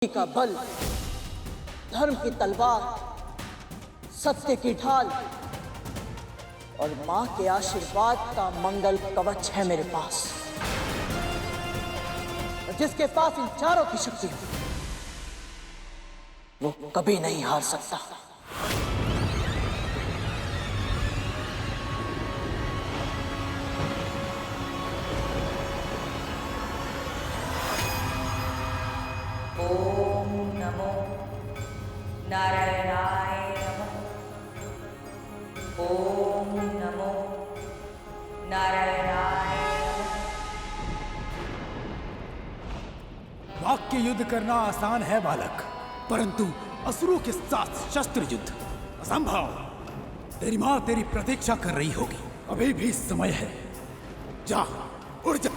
का बल, धर्म की तलवार, सत्य की ढाल और मां के आशीर्वाद का मंगल कवच है मेरे पास। जिसके पास इन चारों की शक्ति हो, वो कभी नहीं हार सकता। ओम नमो नारायणाय नमः। ओम नमो नारायणाय नमः। वाक्य युद्ध करना आसान है बालक, परंतु असुरों के साथ शस्त्र युद्ध असंभव। तेरी माँ तेरी प्रतीक्षा कर रही होगी, अभी भी समय है। जा, उड़ जा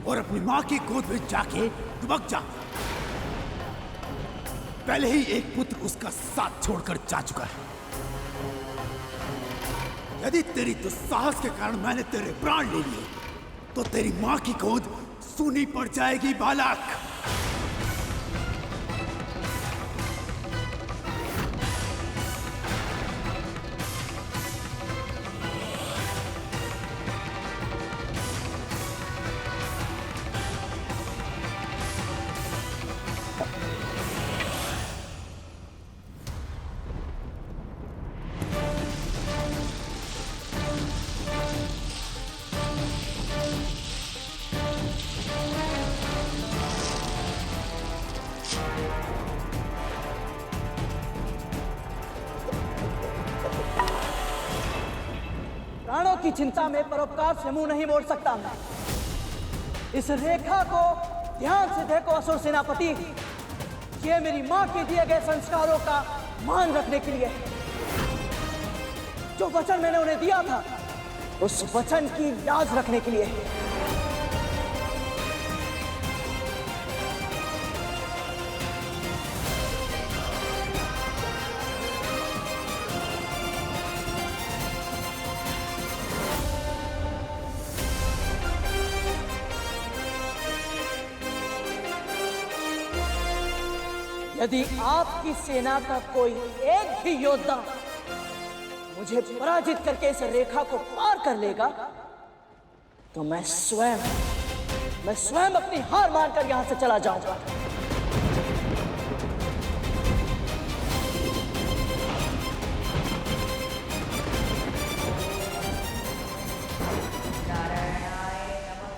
और अपनी माँ की गोद में जाके दुबक जा। पहले ही एक पुत्र उसका साथ छोड़कर जा चुका है। यदि तेरी दुस्साहस के कारण मैंने तेरे प्राण ले लिए, तो तेरी माँ की गोद सूनी पड़ जाएगी बालक। प्राणों की चिंता में परोपकार से मुंह नहीं मोड़ सकता मैं। इस रेखा को ध्यान से देखो असुर सेनापति। ये मेरी मां के दिए गए संस्कारों का मान रखने के लिए है। जो वचन मैंने उन्हें दिया था, उस वचन की लाज रखने के लिए है। यदि आपकी सेना का कोई एक भी योद्धा मुझे पराजित करके इस रेखा को पार कर लेगा, तो मैं स्वयं अपनी हार मानकर यहां से चला जाऊंगा।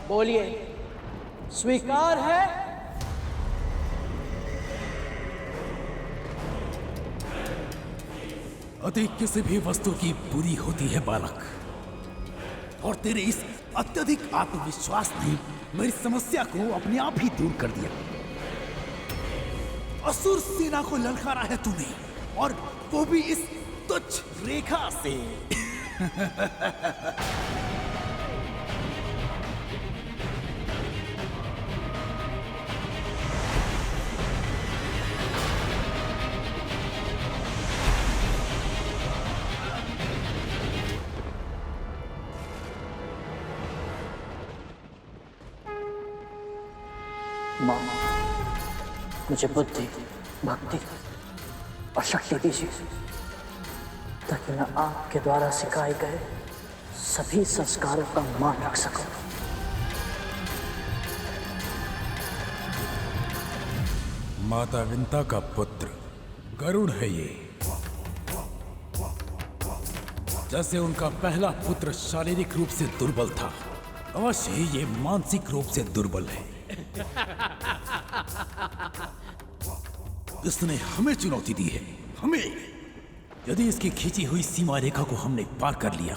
बोलिए, स्वीकार है? अति किसी भी वस्तु की बुरी होती है बालक, और तेरे इस अत्यधिक आत्मविश्वास ने मेरी समस्या को अपने आप ही दूर कर दिया। असुर सेना को ललकारा है तूने, और वो भी इस तुच्छ रेखा से। मां, मुझे बुद्धि, भक्ति और शक्ति दीजिए, ताकि मैं आपके द्वारा सिखाए गए सभी संस्कारों का मान रख सकूं। माता विंता का पुत्र गरुड़ है ये। जैसे उनका पहला पुत्र शारीरिक रूप से दुर्बल था, अवश्य ही ये मानसिक रूप से दुर्बल है। इसने हमें चुनौती दी है, हमें। यदि इसकी खींची हुई सीमा रेखा को हमने पार कर लिया,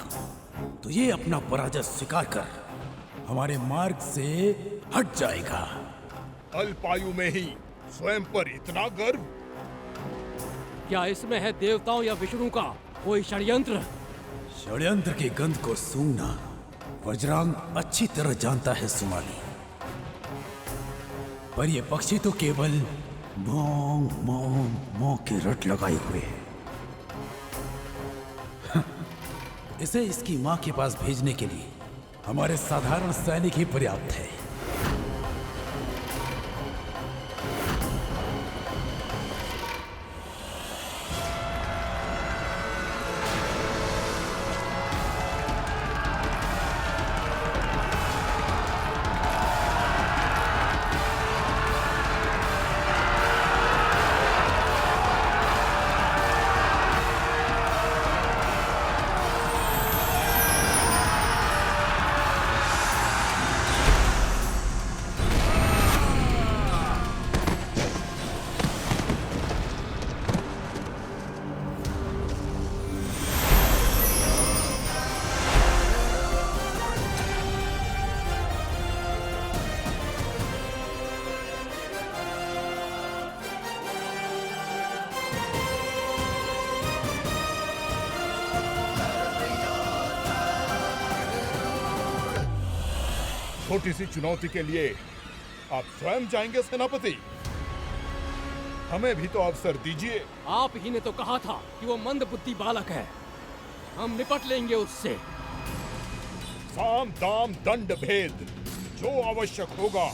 तो ये अपना पराजय स्वीकार कर हमारे मार्ग से हट जाएगा। अल्पायु में ही स्वयं पर इतना गर्व? क्या इसमें है देवताओं या विष्णु का कोई षड्यंत्र? षड्यंत्र की गंध को सूंघना वज्रांग अच्छी तरह जानता है सुमाली, पर ये पक्षी तो केवल मों मों मों की रट लगाए हुए है। इसे इसकी मां के पास भेजने के लिए हमारे साधारण सैनिक ही पर्याप्त है। छोटी सी चुनौती के लिए आप स्वयं जाएंगे सेनापति? हमें भी तो अवसर दीजिए। आप ही ने तो कहा था कि वो मंद बुद्धि बालक है, हम निपट लेंगे उससे। साम दाम दंड भेद जो आवश्यक होगा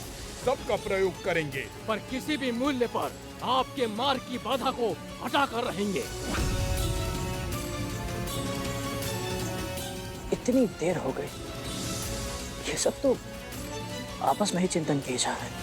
सबका प्रयोग करेंगे, पर किसी भी मूल्य पर आपके मार्ग की बाधा को हटा कर रहेंगे। इतनी देर हो गई, ये सब तो आपस में ही चिंतन किए जा रहे हैं।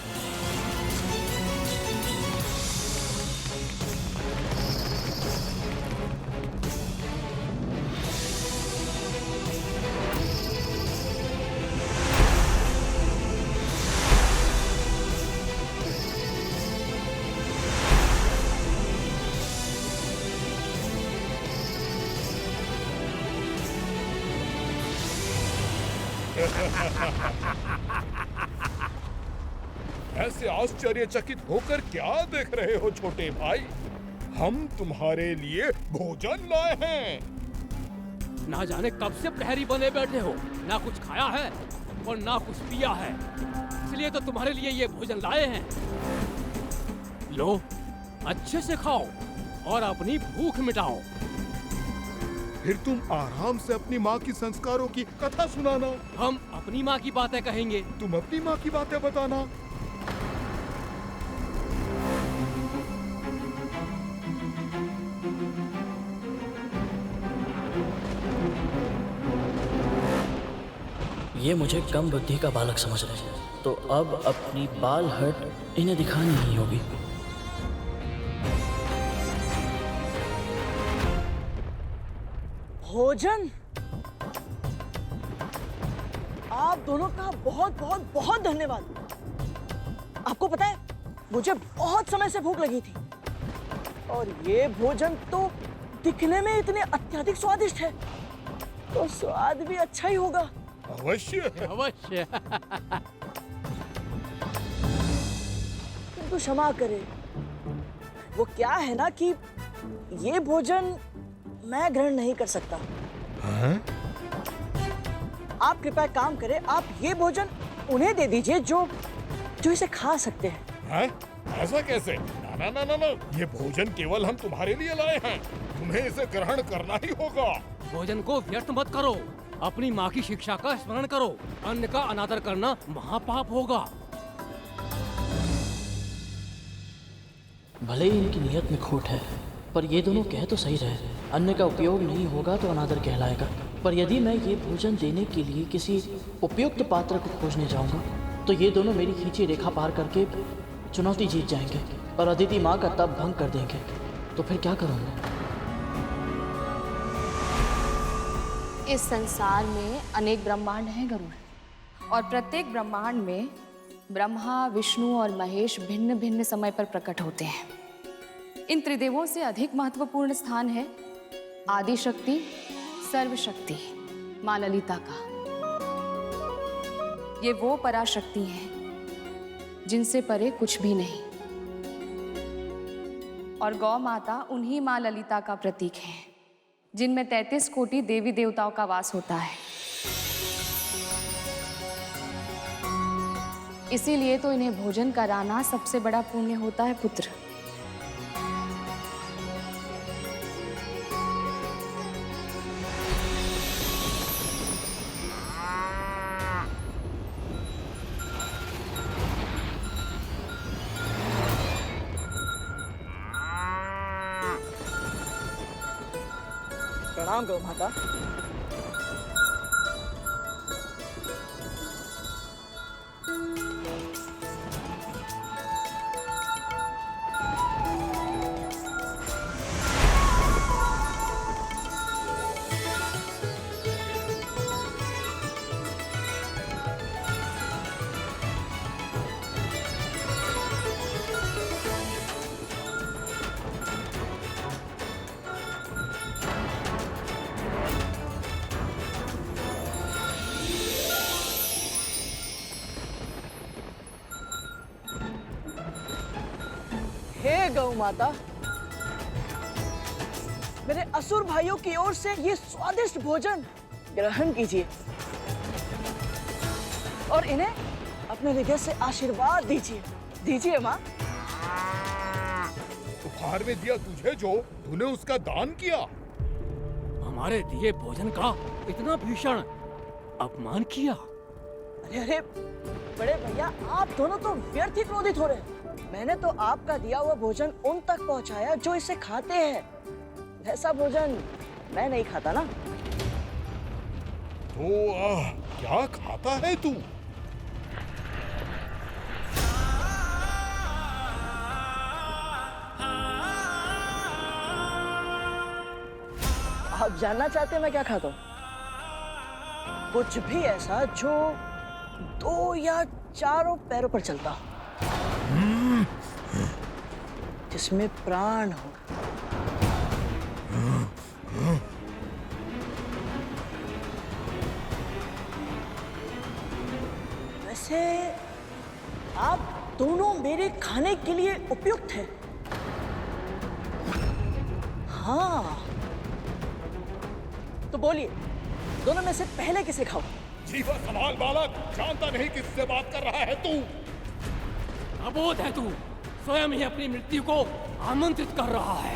ऐसे आश्चर्यचकित होकर क्या देख रहे हो छोटे भाई? हम तुम्हारे लिए भोजन लाए हैं। ना जाने कब से प्रहरी बने बैठे हो, ना कुछ खाया है और ना कुछ पिया है, इसलिए तो तुम्हारे लिए ये भोजन लाए हैं। लो, अच्छे से खाओ और अपनी भूख मिटाओ। फिर तुम आराम से अपनी माँ की संस्कारों की कथा सुनाना। हम अपनी माँ की बातें कहेंगे। तुम अपनी माँ की बातें बताना। ये मुझे कम बुद्धि का बालक समझ रहे हैं, तो अब अपनी बाल हट इन्हें दिखानी ही होगी। भोजन? आप दोनों का बहुत बहुत बहुत धन्यवाद। आपको पता है, मुझे बहुत समय से भूख लगी थी और ये भोजन तो दिखने में इतने अत्यधिक स्वादिष्ट है, तो स्वाद भी अच्छा ही होगा। अवश्य अवश्य। किंतु क्षमा करें, वो क्या है ना कि ये भोजन मैं ग्रहण नहीं कर सकता। आप कृपया काम करें, आप ये भोजन उन्हें दे दीजिए जो इसे खा सकते हैं। ऐसा कैसे? ना ना ना ना ना, ये भोजन केवल हम तुम्हारे लिए लाए हैं, तुम्हें इसे ग्रहण करना ही होगा। भोजन को व्यर्थ मत करो, अपनी माँ की शिक्षा का स्मरण करो। अन्न का अनादर करना महापाप होगा। भले ही इनकी नियत में खोट है, पर ये दोनों कह तो सही रहे, अन्न का उपयोग नहीं होगा तो अनादर कहलाएगा। पर यदि मैं ये भोजन देने के लिए किसी उपयुक्त पात्र को खोजने जाऊंगा तो ये दोनों मेरी खींची रेखा पार करके चुनौती जीत जाएंगे और अदिति माँ का तप भंग कर देंगे। तो फिर क्या करूँगा? इस संसार में अनेक ब्रह्मांड हैं गरुड़, और प्रत्येक ब्रह्मांड में ब्रह्मा, विष्णु और महेश भिन्न भिन्न समय पर प्रकट होते हैं। इन त्रिदेवों से अधिक महत्वपूर्ण स्थान है आदि शक्ति, सर्वशक्ति माँ ललिता का। ये वो पराशक्ति हैं जिनसे परे कुछ भी नहीं, और गौ माता उन्हीं माँ ललिता का प्रतीक है जिनमें 33 कोटि देवी देवताओं का वास होता है। इसीलिए तो इन्हें भोजन कराना सबसे बड़ा पुण्य होता है पुत्र। प्रणाम गौ माता। हे गौ माता, मेरे असुर भाइयों की ओर से ये स्वादिष्ट भोजन ग्रहण कीजिए और इन्हें अपने हृदय से आशीर्वाद दीजिए, दीजिए माँ। उपहार में दिया तुझे जो तूने उसका दान किया। हमारे दिए भोजन का इतना भीषण अपमान किया। अरे अरे बड़े भैया, आप दोनों तो व्यर्थ ही क्रोधित हो रहे हैं। मैंने तो आपका दिया हुआ भोजन उन तक पहुंचाया जो इसे खाते हैं। ऐसा भोजन मैं नहीं खाता ना। तो क्या खाता है तू? आप जानना चाहते हैं मैं क्या खाता हूँ? कुछ भी ऐसा जो 2 या 4 पैरों पर चलता हो, जिसमें प्राण हो। वैसे आप दोनों मेरे खाने के लिए उपयुक्त हैं। हाँ, तो बोलिए, दोनों में से पहले किसे खाओ? जीवा संभाल बालक, जानता नहीं किससे बात कर रहा है तू। अबोध है तू, स्वयं ही अपनी मृत्यु को आमंत्रित कर रहा है।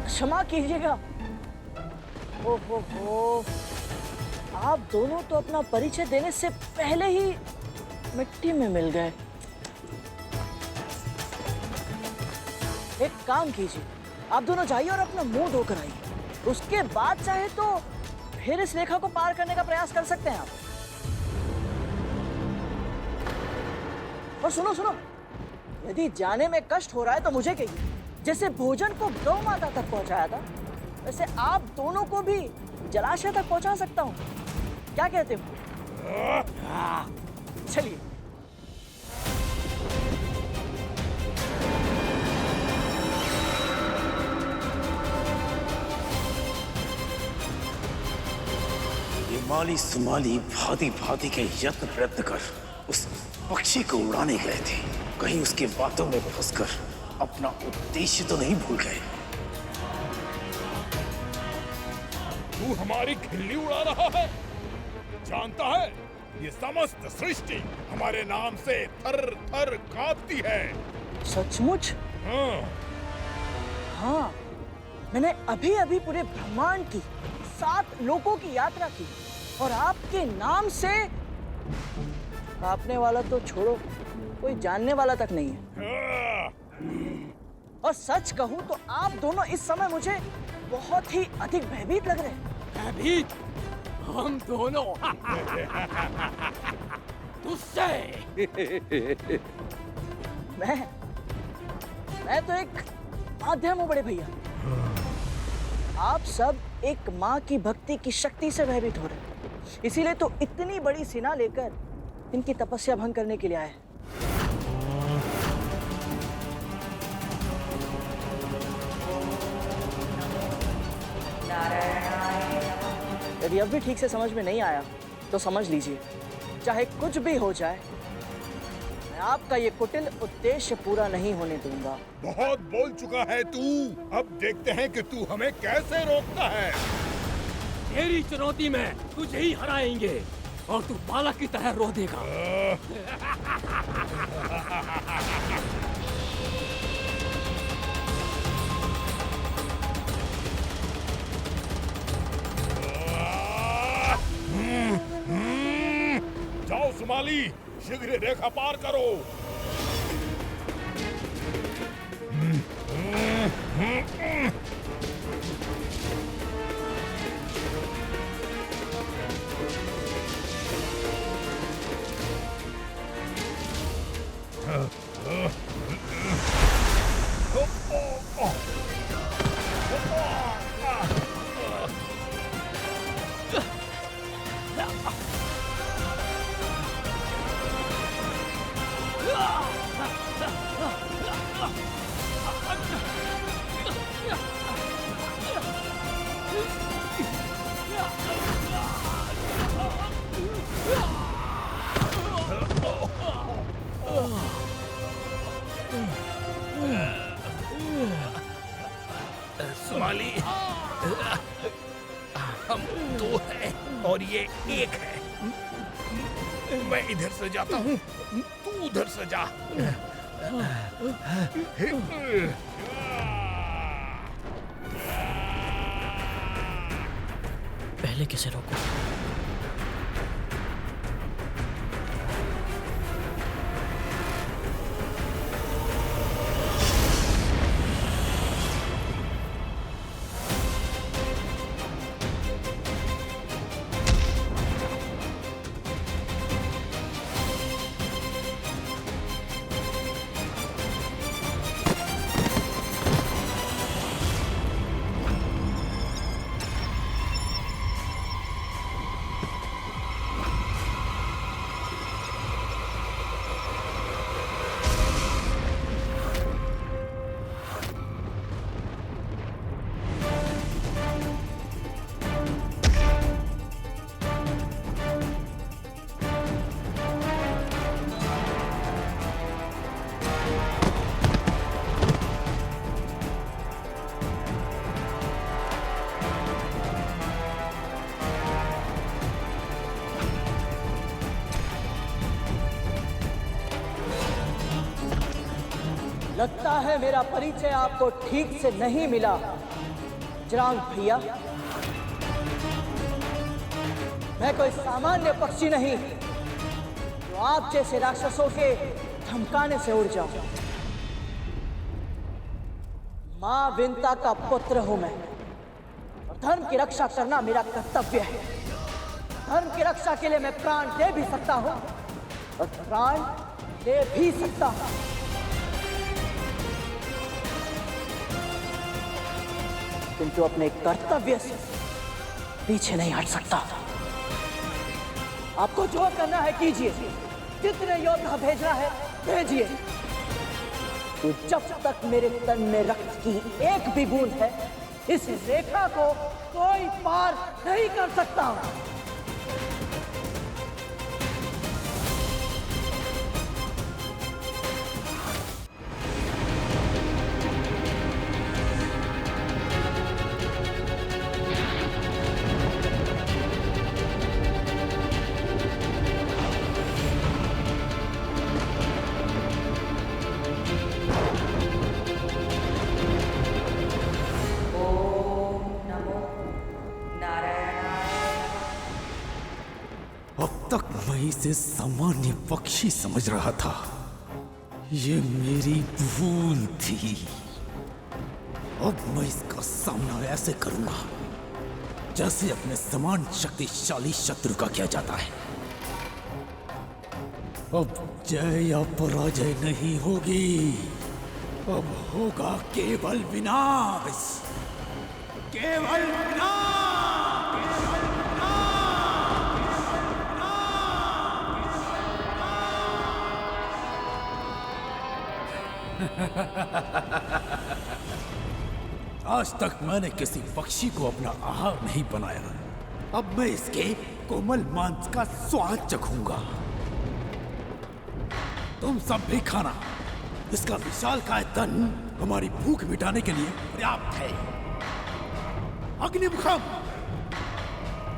क्षमा कीजिएगा। ओहो, आप दोनों तो अपना परिचय देने से पहले ही मिट्टी में मिल गए। एक काम कीजिए, आप दोनों जाइए और अपना मुंह धोकर आइए। उसके बाद चाहे तो फिर इस रेखा को पार करने का प्रयास कर सकते हैं आप। और सुनो सुनो, यदि जाने में कष्ट हो रहा है तो मुझे कहिए। जैसे भोजन को गौ माता तक पहुंचाया था, वैसे आप दोनों को भी जलाशय तक पहुंचा सकता हूं। क्या कहते हो? चलिए। ये माली सुमाली भांति भांति के यत्न प्रयत्न कर उस पक्षी को उड़ाने गए थे। कहीं उसके बातों में फंसकर अपना उद्देश्य तो नहीं भूल गए। तू हमारी खिल्ली उड़ा रहा है। जानता है, ये समस्त सृष्टि हमारे नाम से थर थर कांपती है। सचमुच? हाँ। हाँ, मैंने अभी अभी पूरे ब्रह्मांड की 7 लोकों की यात्रा की और आपके नाम से कांपने वाला तो छोड़ो, कोई जानने वाला तक नहीं है। और सच कहूं तो आप दोनों इस समय मुझे बहुत ही अधिक भयभीत लग रहे हैं। भयभीत? हम दोनों तुझसे? मैं तो एक माध्यम हूं बड़े भैया। आप सब एक माँ की भक्ति की शक्ति से भयभीत हो रहे हैं, इसीलिए तो इतनी बड़ी सेना लेकर इनकी तपस्या भंग करने के लिए आए हैं। यदि अब भी ठीक से समझ में नहीं आया तो समझ लीजिए, चाहे कुछ भी हो जाए, मैं आपका ये कुटिल उद्देश्य पूरा नहीं होने दूंगा। बहुत बोल चुका है तू। अब देखते हैं कि तू हमें कैसे रोकता है। तेरी चुनौती में तुझे ही हराएंगे और तू बालक की तरह रो देगा। सुमाली, शीघ्र रेखा पार करो। सुमाली, हम दो हैं और ये एक है। मैं इधर से जाता हूँ, तू उधर से जा। पहले किसे रोको? लगता है मेरा परिचय आपको ठीक से नहीं मिला, जरांग भैया। मैं कोई सामान्य पक्षी नहीं जो आप जैसे राक्षसों के धमकाने से उड़ जाऊं। मां विंता का पुत्र हूं मैं, और धर्म की रक्षा करना मेरा कर्तव्य है। धर्म की रक्षा के लिए मैं प्राण दे भी सकता हूं और प्राण दे भी सकता हूं। किंतु अपने कर्तव्य से पीछे नहीं हट सकता। आपको जो करना है कीजिए, जितने योद्धा भेजना है भेजिए। तो जब तक मेरे तन में रक्त की एक भी बूंद है, इस रेखा को कोई पार नहीं कर सकता। तक मैं इसे सामान्य पक्षी समझ रहा था। ये मेरी भूल थी। अब मैं इसका सामना ऐसे करूंगा जैसे अपने समान शक्तिशाली शत्रु का किया जाता है। अब जय या पराजय नहीं होगी, अब होगा केवल विनाश, केवल विनाश। आज तक मैंने किसी पक्षी को अपना आहार नहीं बनाया। अब मैं इसके कोमल मांस का स्वाद चखूंगा। तुम सब भी खाना। इसका विशालकाय तन हमारी भूख मिटाने के लिए पर्याप्त है। अग्निमुखम,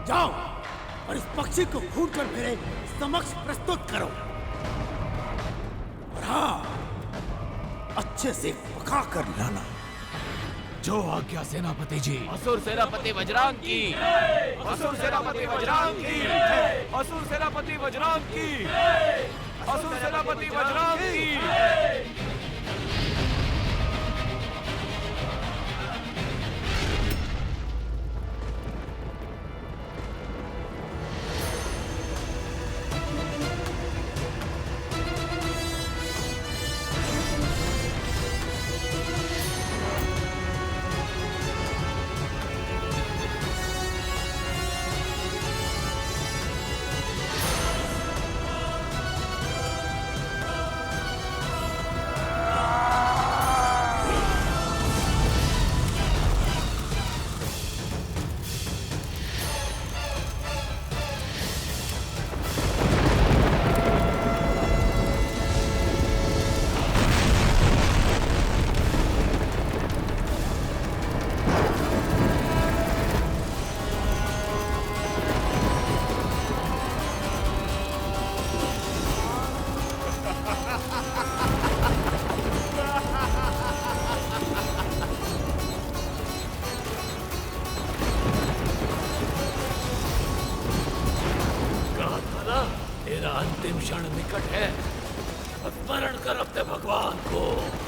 जाओ और इस पक्षी को भूनकर मेरे समक्ष प्रस्तुत करो। और हाँ, अच्छे से पका कर लाना। जो आज्ञा सेनापति जी। असुर सेनापति वज्रांग की, असुर सेनापति वज्रांग की, असुर सेनापति वज्रांग की, असुर सेनापति वज्रांग की। तेरा अंतिम क्षण निकट है। स्मरण कर अपने भगवान को।